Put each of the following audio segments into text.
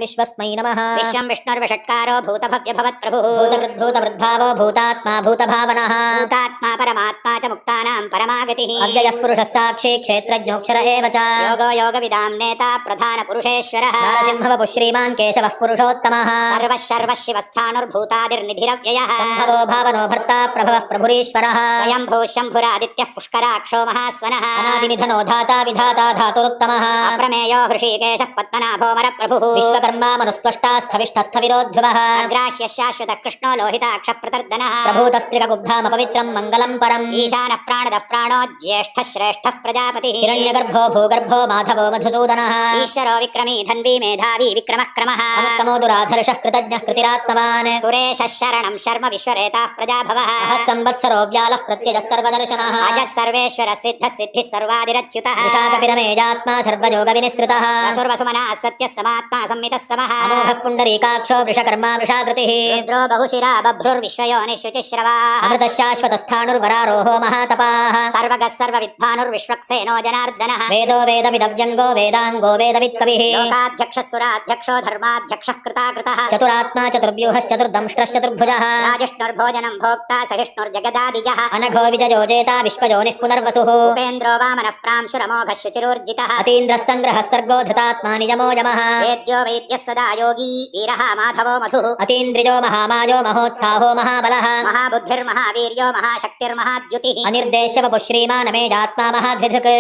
विश्वस्मै नमः विश्वं विष्णुर्वषट्कारो भूतभव्यभवत्प्रभुः भूतकृद्भूतवृद्भावो भूतात्मा भूतभावनः भूतात्मा परमात्मा च मुक्तानां परमागतिः अव्ययः पुरुषः साक्षी क्षेत्रज्ञोऽक्षर एव च योगो योगविदां नेता प्रधानपुरुषेश्वरः नारसिंहवपुः श्रीमान् केशवः पुरुषोत्तमः सर्वः शर्वः शिवस्थाणुर्भूतादिर्निधिरव्ययः सम्भवो भावनो भर्ता प्रभवः प्रभुरीश्वरः स्वयंभूः शम्भुरादित्यः पुष्कराक्षो महास्वनः अनादिनिधनो धाता विधाता धातुरुत्तमः अप्रमेयो हृषीकेशः पद्मनाभोमरप्रभुः विश्वकर्मा मनुस्त्वष्टा स्थविष्ठस्थविरो ध्रुवः अग्राह्यः शाश्वतः कृष्णो लोहिताक्षः प्रतर्दनः प्रभूतस्त्रिकगुब्धामपवित्रं मङ्गलं परम् ईशानः प्राणदः प्राणो ज्येष्ठः श्रेष्ठः प्रजापतिः हिरण्यगर्भो भूगर्भो माधवो मधुसूदनः ईश्वरो विक्रमी धन्वी मेधावी विक्रमः क्रमः अनुत्तमो दुराधर्षः कृतज्ञः कृतिरात्मवान् सुरेशः शरणं शर्म विश्वरेताः प्रजाभवः अहः संवत्सरो व्यालः प्रत्यजः सर्वदर्शनः अजः सर्वेश्वरः सिद्धः सिद्धिः सर्वादिरच्युतः विशाखपिरमेजात्मा सर्वयोगविनिःसृतः वसुर्वसुमनः सत्यः समात्मा संमितः समः अमोघः पुण्डरीकाक्षो वृषकर्मा वृषाकृतिः रुद्रो बहुशिरा बभ्रुर्विश्वयोनिः शुचिश्रवाः अमृतः शाश्वतस्थाणुर्वरारोहो महातपाः सर्वगः सर्वविद्वानुर्विश्वक्सेनो जनार्दनः वेदो वेदविदव्यङ्गो वेदाङ्गो वेदवित्कविः लोकाध्यक्षः सुराध्यक्षो धर्माध्यक्षः कृताकृतः चतुरात्मा चतुर्व्यूहश्चतुर्दंष्ट्रश्चतुर्भुजः राजिष्णुर्भोजनं भोक्ता सहिष्णुर्जगदादिजः अनघो विजयो जेता विश्वयोनिः पुनर्वसुः उपेन्द्रो वामनः प्रांशुरमोघः शुचिरोर्जितः अतीन्द्रः सङ्ग्रहः सर्गो धृतात्मा निजमो यमः वेद्यो वैद्यः सदा योगी वीरः माधवो मधुः अतीन्द्रियो महामायो महोत्साहो महाबलः महाबुद्धिर्महावीर्यो महाशक्तिर्महाद्युतिः अनिर्देश्यवपुः श्रीमानमेजात्मा महाधृधृक्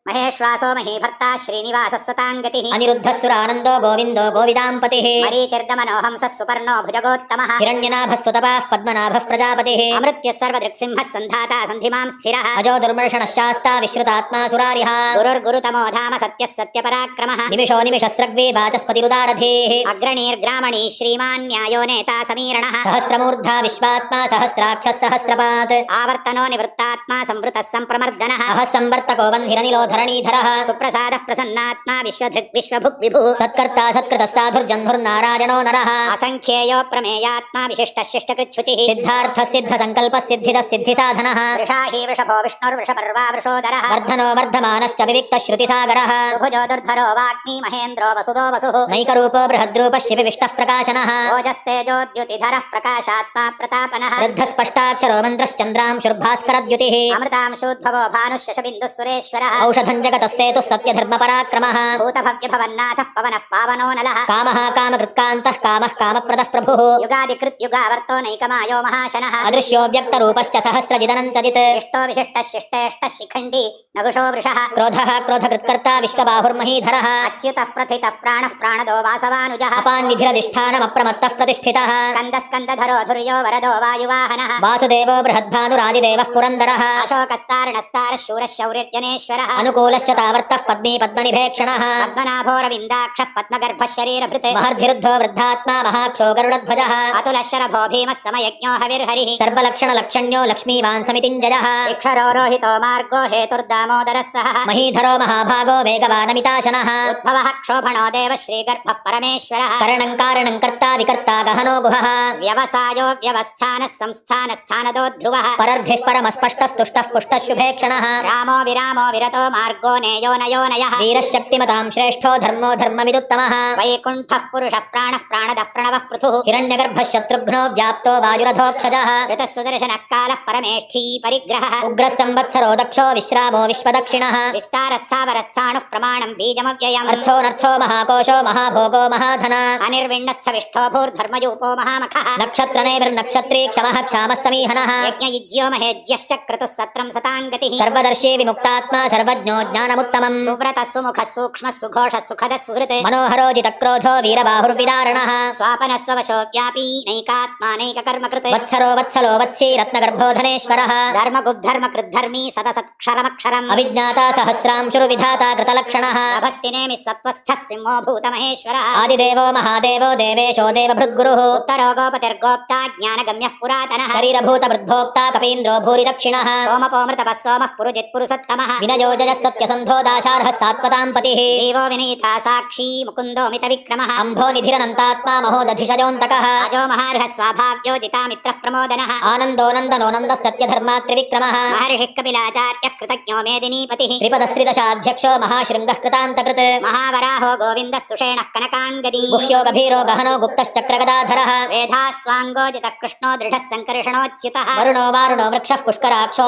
महेश्वासो महीभर्ता श्रीनिवासः सताङ्गतिः अनिरुद्धस्सुरानन्दो गोविन्दो गोविदाम्पतिः मरीचिर्दमनोहंसः सुपर्णो भुजगोत्तमः हिरण्यनाभस्तुतपाः पद्मनाभः प्रजापतिः अमृत्यः सर्वदृक्सिंहः सन्धाता सन्धिमां स्थिरः अजो दुर्मर्षणः शास्ता विश्रुतात्मा सुरारिः गुरुर्गुरुतमो धाम सत्यः सत्यपराक्रमः निमिषो निमिषस्रग्वे वाचस्पतिरुदारधेः अग्रणीर्ग्रामणी श्रीमान् न्यायो नेता समीरणः सहस्रमूर्धा विश्वात्मा सहस्राक्षः सहस्रपात् आवर्तनो निवृत्तात्मा संवृतः सम्प्रमर्दनः अहः संवर्तको वह्निरनिलो धरणीधरः सुप्रसादः प्रसन्नात्मा विश्वधृक् विश्वभुक् विभुः सत्कर्ता सत्कृतः साधुर्जह्नुर्नारायणो नरः असंख्येयो प्रमेयात्मा विशिष्टः शिष्टकृच्छुचिः सिद्धार्थः सिद्धसङ्कल्पः सिद्धिदः सिद्धिसाधनः वृषाही वृषभो विष्णुर्वृषपर्वा वृषोदरः वर्धनो वर्धमानश्च विविक्तः श्रुतिसागरः सुभुजो दुर्धरो वाग्मी महेन्द्रो वसुदो वसुः नैकरूपो बृहद्रूपः शिवविष्टः प्रकाशनः ओजस्तेजोद्युतिधरः प्रकाशात्मा प्रतापनः वृद्धस्पष्टाक्षरो मन्त्रश्चन्द्रांशुर्भास्करद्युतिः अमृतांशूद्भवो भानुः शशबिन्दुः सुरेश्वरः औषधं जगतः सेतुः सत्यधर्मपराक्रमः भूतभव्यभवन्नाथः पवनः पावनो नलः कामः कामकृत्कान्तः कामः कामप्रदः प्रभुः युगादिकृत्युगावर्तो नैकमायो महाशनः अदृश्यो व्यक्तरूपश्च सहस्रजिदनञ्चजित् इष्टो विशिष्टः शिष्टेष्टः शिखण्डी नगुषो वृषः क्रोधः क्रोधकृत्कर्ता विश्वबाहुर्महीधरः अच्युतः प्रथितः प्राणः प्राणदो वासवानुजः अपान्निधिरधिष्ठानमप्रमत्तः प्रतिष्ठितः स्कन्दस्कन्दधरो धुर्यो वरदो वायुवाहनः वासुदेवो बृहद्भानुरादिदेवः पुरन्दरः अशोकस्तारणस्तारः शूरः शौर्यज्ञनेश्वरः अनुकूलश्च तावर्तः पद्मी पद्मनिभेक्षणः पद्मनाभोरविन्दाक्षः पद्मगर्भः शरीरभृत् महर्धिरुद्धो वृद्धात्मा महाक्षो गरुडध्वजः अतुलः शरभो भीमः समयज्ञो हविर्हरिः सर्वलक्षणलक्षण्यो लक्ष्मीवान् समितिञ्जयः इक्षरो रोहितो मार्गो हेतुर्दामोदरः सः महीधरो महाभागो वेगवानमिताशनः उद्भवः क्षोभणो देवः श्रीगर्भः परमेश्वरः करणं कारणं कर्ता विकर्ता गहनो गुहः व्यवसायो व्यवस्थानः संस्थानस्थानदो ध्रुवः परर्धिः परमस्पष्टस्तुष्टः पुष्टः शुभेक्षणः रामो विरामो विरतो मार्गो नेयो नयो नयः वीरः शक्तिमतां श्रेष्ठो धर्मो धर्मविदुत्तमः वैकुण्ठः पुरुषः प्राणः प्राणदः प्रणवः पृथुः हिरण्यगर्भः शत्रुघ्नो व्याप्तो वायुरथोक्षजः ऋतः सुदर्शनः कालः परमेष्ठी परिग्रहः उग्रः संवत्सरो दक्षो विश्रामो विश्वदक्षिणः विस्तारस्थावरस्थाणुः प्रमाणं बीजमव्ययम् अर्थो नर्थो महाकोशो महाभोगो महाधन अनिर्विण्णस्थविष्ठो भूर्धर्मयूपो महामखः नक्षत्रनैर्नक्षत्री क्षमः क्षामः समीहनः यज्ञयुज्यो महेज्यश्च क्रतुः सत्रं सताङ्गतिः सर्वदर्शी विमुक्तात्मा सर्वज्ञो ज्ञानमुत्तमम् सुव्रतः सुमुखः सूक्ष्मः सुघोषः सुखदः सुहृत् मनोहरो जितक्रोधो वीरबाहुर्विदारणः स्वापनः स्ववशो व्यापी नैकात्मा नैककर्मकृत् वत्सरो वत्सलो वत्सी रत्नगर्भो धनेश्वरः धर्मगुद्धर्मकृद्धर्मी सदसत्क्षरमक्षरम् अभिज्ञाता सहस्रांशुर्विधाता कृतलक्षणः नभस्तिनेमिः सत्त्वस्थः सिंहो भूतमहेश्वरः आदिदेवो महादेवो देवेशो देवभृद्गुरुः उत्तरो गोपतिर्गोप्ता ज्ञानगम्यः पुरातनः शरीरभूतवृद्भोक्ता कपीन्द्रो भूरिदक्षिणः दक्षिणः सोमपोमृतपः सोमः पुरुजित् पुरुषोत्तमः विनयोजयः सत्यसन्धो दाशार्हः सात्वतां पतिः जीवो विनीता साक्षी मुकुन्दो मितविक्रमः अम्भो निधिरनन्तात्मा महोदधिशयोऽन्तकः अजो महार्हः स्वाभाव्यो जितामित्रः प्रमोदनः आनन्दो नन्दनो नन्दः सत्यधर्मा त्रिविक्रमः महर्षिः कपिलाचार्यः कृतज्ञो मेदिनीपतिः त्रिपदस्त्रिदशाध्यक्षो महाशृङ्गः कृतान्तकृत् महावराहो गोविन्दः सुषेणः कनकाङ्गदी गुह्यो गभीरो गहनो गुप्तश्चक्रगदाधरः वेधास्वाङ्गो जितः कृष्णो दृढः सङ्कर्षणोच्युतः वरुणो वारुणो वृक्षः पुष्कराक्षो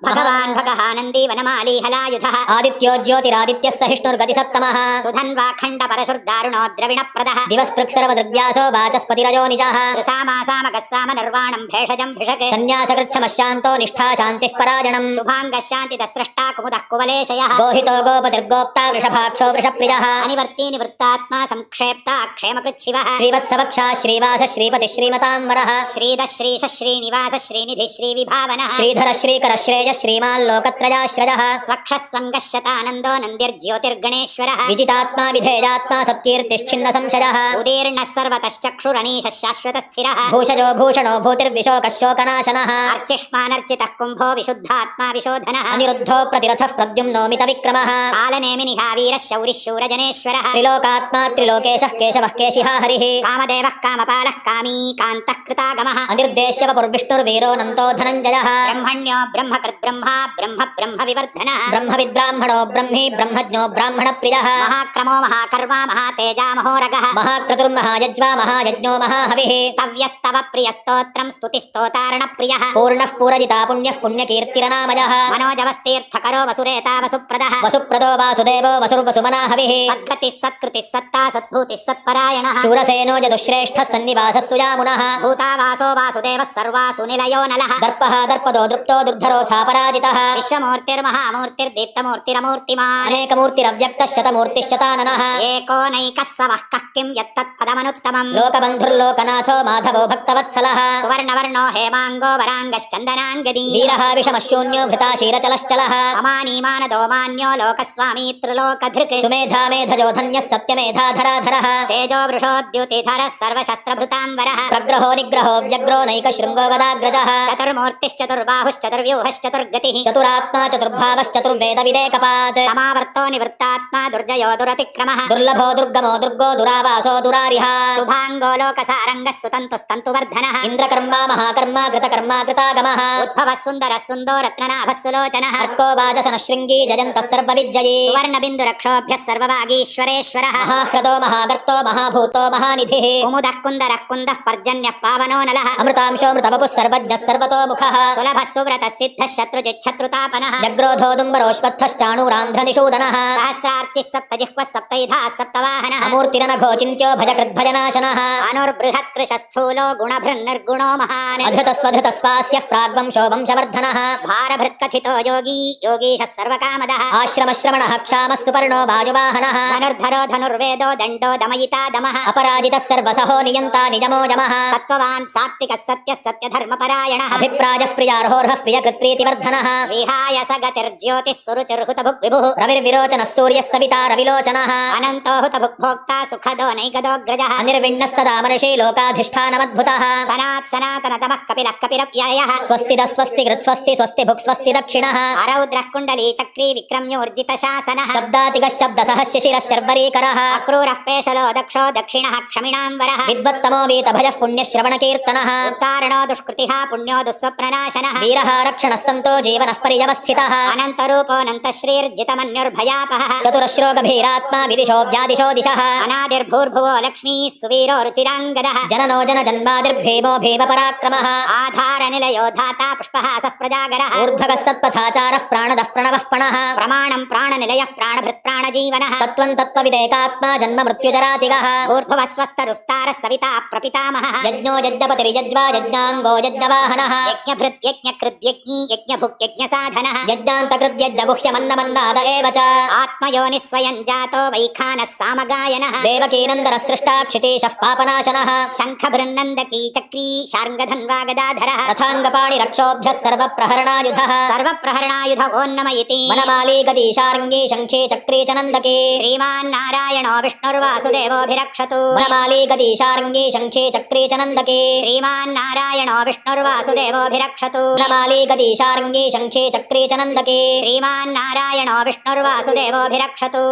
भगवान् भगः नन्दी वनमाली हलायुधः आदित्यो ज्योतिरादित्यः सहिष्णुर्गतिसत्तमः सुधन्वाखण्ड परशुर्दारुणो द्रविणप्रदः दिवस्पृक्सर्वदृग्व्यासो वाचस्पतिरजो निजः सामगस्साम निर्वाणं भेषजं भिषक् सन्न्यासकृच्छमशान्तो निष्ठा शान्तिः पराजणम् शुभाङ्गः शान्तितः स्रष्टा कुमुदः कुवलेशयः गोहितो गोपतिर्गोप्ता वृषभाक्षो वृषप्रियः अनिवर्ती निवृत्तात्मा संक्षेप्ता क्षेमकृच्छिवः श्रीवत्सवक्षा श्रीवास श्रीपतिः श्रीमताम्बरः श्रीदः श्रीश श्रीनिवास श्रीनिधिः श्रीविभावनः श्रीधर श्रीकर श्रेयः श्रीमाल्लोकत्रयाश्रयः स्वक्षस्वङ्गः शतानन्दो नन्दिर्ज्योतिर्गणेश्वरः विजितात्मा विधेयात्मा सत्कीर्तिश्छिन्न संशयः उदीर्णः सर्वतश्चक्षुरणीशः शाश्वतस्थिरः भूषजो भूषणो भूतिर्विशोकः शोकनाशनः अर्चिष्मानर्चितः कुम्भो विशुद्धात्मा विशोधनः अनिरुद्धो प्रतिरथः प्रद्युम्नो मितविक्रमः कालनेमिनिहा वीरः शौरिः शूरजनेश्वरः त्रिलोकात्मा त्रिलोकेशः केशवः केशिहा हरिः कामदेवः कामपालः कामी कान्तः कृतागमः अनिर्देश्य वपुर्विष्णुर्वीरो नन्तो धनञ्जयः ब्रह्मण्यो ब्रह्मकृद्ब्रह्मा ब्रह्म ब्रह्म विवर्धनः ब्रह्मविद्ब्राह्मणो ब्रह्मी ब्रह्मज्ञो ब्राह्मणप्रियः महाक्रमो महाकर्मा महातेजा महोरगः महाक्रतुर्महायज्वा महायज्ञो महाहविः स्तव्यस्तव प्रियस्तोत्रं स्तुतिस्तोतारणप्रियः पूर्णः पूरजिता पुण्यः पुण्यकीर्तिरनामजः मनोजवस्तीर्थकरो वसुरेता वसुप्रदः वसुप्रदो वासुदेवो वसुर्वसुमनाहविः सद्गतिः सत्कृतिः सत्ता सद्भूतिः सत्परायणः शूरसेनो जदुश्रेष्ठः सन्निवासस्तु यामुनः भूतावासो वासुदेवः सर्वासु निलयो नलः दर्पः दर्पदो दृप्तो दुर्धरोऽथापराजितः विश्वमूर्तिर्महामूर्तिर्दीप्तमूर्तिरमूर्तिमान् अनेकमूर्तिरव्यक्तः शतमूर्तिः शताननः एको नैकः सवः कः किं यत्तत्पदमनुत्तमम् लोकबन्धुर्लोकनाथो माधवो भक्तवत्सलः सुवर्णवर्णो हेमाङ्गो वराङ्गश्चन्दनाङ्गदी वीरः विषमशून्यो भृता शीरचलश्चलः अमानीमानदो मान्यो लोकस्वामी त्रिलोकधृक् सुमेधा मेधजो धन्यः सत्यमेधाधराधरः तेजो वृषोद्युतिधरः सर्वशस्त्रभृताम्बरः प्रग्रहो निग्रहो व्यग्रो नैकशृङ्गो गदाग्रजः चतुर्मूर्तिश्चतुर्बाहुश्चतुर्व्यूहश्चतुर्गतिः चतुरात्मा चतुर्भावश्चतुर्वेदविदेकपात् समावर्तो निवृत्तात्मा दुर्जयो दुरतिक्रमः दुर्लभो दुर्गमो दुर्गो दुरावासो दुरारिः शुभाङ्गो लोकसारङ्गः सुतन्तुस्तन्तुवर्धनः इन्द्रकर्मा महाकर्मा कृतकर्मा कृतागमः उद्भवः सुन्दरः सुन्दो रत्ननाभः सुलोचनः अर्को वाजसनः शृङ्गी जयन्तः सर्वविजयी सुवर्णबिन्दुरक्षोभ्यः सर्वभागीश्वरेश्वरः महाह्रदो महागर्तो महाभूतो महानिधिः कुमुदः कुन्दरः कुन्दः पर्जन्यः पावनो नलः अमृतांशो मृतवपुः सर्वज्ञः सर्वतोमुखः सुलभः सुव्रतः सिद्धः शत्रुजिच्छत्रुतापनः जग्रोधोदुम्बरोष्पत्थश्चाणूरान्ध्रनिषूदनः सहस्रार्चिः सप्तजिह्वः सप्तैधाः सप्तवाहनः अमूर्तिरनघो चिन्त्यो भजकृद्भजनाशनः अनुर्बृहत्कृशस्थूलो गुणभृन्निर्गुणो महान् अधृतस्वधृतस्वास्यः प्राग्वंशो वंशवर्धनः भारभृत्कथितो योगी योगीशः सर्वकामदः आश्रमश्रवणः क्षामः सुपर्णो वायुवाहनः धनुर्धरो धनुर्वेदो दण्डो दमयिता दमः अपराजितः सर्वसहो नियन्ता निजमोजमः सत्त्ववान् सात्विकः सत्यः सत्यधर्मपरायणः अभिप्राजः प्रियार्होर्हः प्रियकृत्प्रीतिवर्धनः विहाय स गतिर्ज्योतिः सुरुचिर्हुतभुक् विभुः रविर्विरोचनः सूर्यः सविता रविलोचनः अनन्तो हुतभुक्भोक्ता सुखदो नैकदोऽग्रजः अनिर्विण्णस्तदा मनुषी लोकाधिष्ठानमद्भुतः सनात्सनातनतमः कपिलः कपिरव्ययः स्वस्तिदः स्वस्ति कृत्स्वस्ति स्वस्ति भुक् स्वस्ति दक्षिणः अरौद्रः कुण्डली चक्री विक्रम्योर्जितशासनः शब्दातिगः शब्दसः शिशिरः शर्वरीकरः अक्रूरः पेशलो दक्षो दक्षिणः क्षमिणाम्बरः विद्वत्तमो वीतभजः पुण्यश्रवणकीर्तनः उत्तारणो दुष्कृतिः पुण्यो दुःस्वप्रनाशनः वीरः रक्षणः सन्तो जीवनः परिजवस्थितः अनन्तरूपोऽनन्तश्रीर्जितमन्युर्भयापहः चतुरश्रो गभीरात्मा विदिशो व्यादिशो दिशः अनादिर्भूर्भुवो लक्ष्मी सुवीरो रुचिराङ्गदः जननो जनजन्मादिर्भीमो भीमपराक्रमः आधारनिलयो धाता पुष्पहासः प्रजागरः ऊर्ध्वगः सत्पथाचारः प्राणदः प्रणवः पणः प्रमाणं प्राणनिलयः प्राणभृत्प्राणजीवनः तत्त्वं तत्त्वविदेकात्मा जन्म मृत्युजरातिगः भूर्भुवः स्वस्तरुस्तारः सविता प्रपितामहः यज्ञो यज्ञपतिर्यज्वा यज्ञाङ्गो यज्ञवाहनः यज्ञभृत्यज्ञकृद्यज्ञी यज्ञभुक्यज्ञसाधनः यज्ञान्तकृद्यज्ञगुह्यमन्नमन्नाद एव च आत्मयोनिः स्वयं जातो वैखानः सामगायनः देवकीनन्दनः सृष्टा क्षितीशः पापनाशनः शङ्खभृन्नन्दकी चक्री शार्ङ्गधन्वा गदाधरः रथाङ्गपाणिरक्षोभ्यः सर्वप्रहरणायुधः सर्वप्रहरणायुध ओन्नम इति वनमाली गदीशार्ङ्गी शङ्खे चक्रे च नन्दके श्रीमान्नारायणो विष्णुर्वासुदेवोऽभिरक्षतु वनमाली गदीशार्ङ्गी शङ्खे चक्रे च नन्दके श्रीमान्नारायणो विष्णुर्वासुदेवोऽभिरक्षतु वनमाली गदीशार्ङ्गी शङ्खे चक्रे च नन्दके श्रीमान्नारायणो विष्णुर्वासुदेवोऽभिरक्षतु